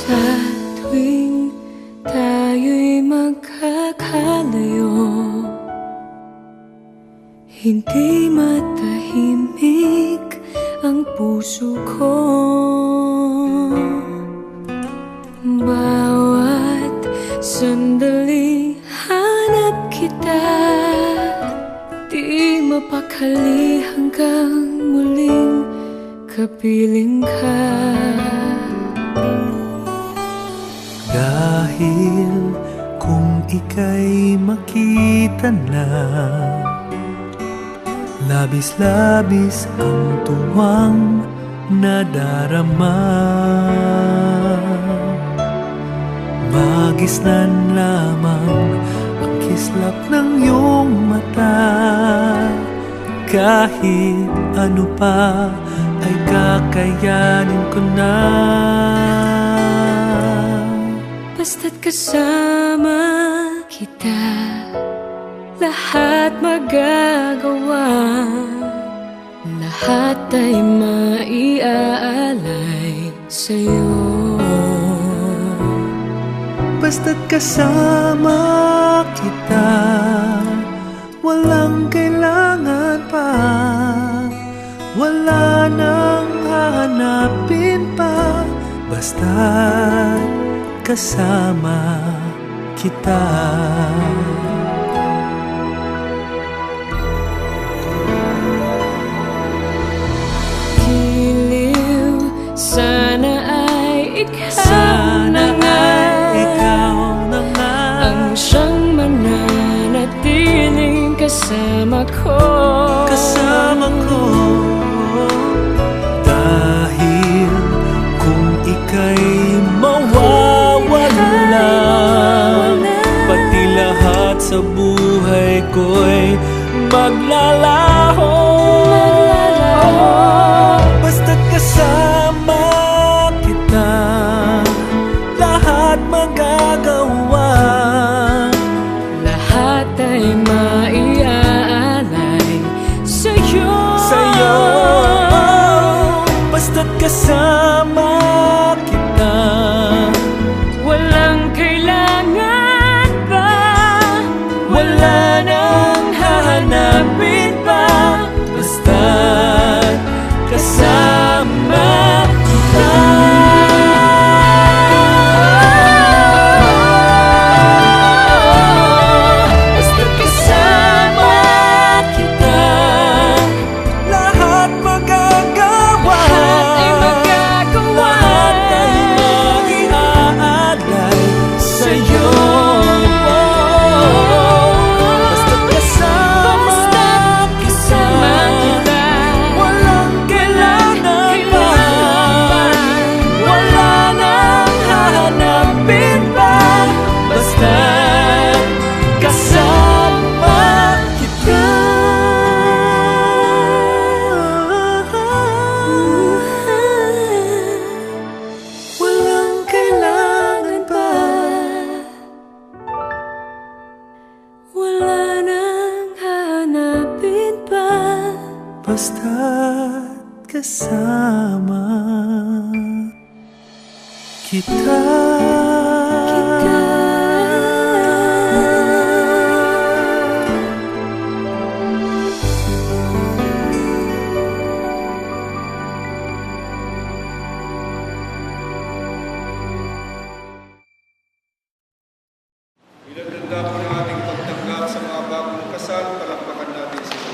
Sa tuwing tayo'y magkakalayo, hindi matahimik ang puso ko. Bawat sandali hanap kita, di mapakali hanggang muling kapiling ka. Dahil kung ika'y makita na, labis-labis ang tuwang nadarama. Magisnan lamang ang kislap ng iyong mata. Kahit ano pa ay kakayanin ko na. Basta't kasama kita, lahat magagawa. Lahat ay maiaalay sa'yo. Basta't kasama kita, walang kailangan pa. Wala nang hahanapin pa. Basta't kasama kita. Giliw, sana ay ikaw Sana ay ikaw na nga ang siyang mananatiling kasama ko. Kasama ko. Dahil kung ika'y mawawala, pati lahat sa buhay ko'y maglalaho. Basta't kasama kita, lahat magagawa. Lahat ay maiaalay sa'yo. Sa'yo, basta't kasama kita, Walang kailangan pa, wala nang hahanapin pa. Basta't kasama kita. Basta't kasama kita, lahat magagawa. lahat ay magagawa. Lahat ay mag-iaalay sa'yo. Basta't kasama kita, walang kailangan pa. Wala nang hahanapin pa. Basta't kasama kita. Walang kailangan pa. Wala nang hanapin pa. Basta't kasama kita. Bilang ganda po ng ating pagtanggap sa mga bagong kasal, palakpakan natin sila.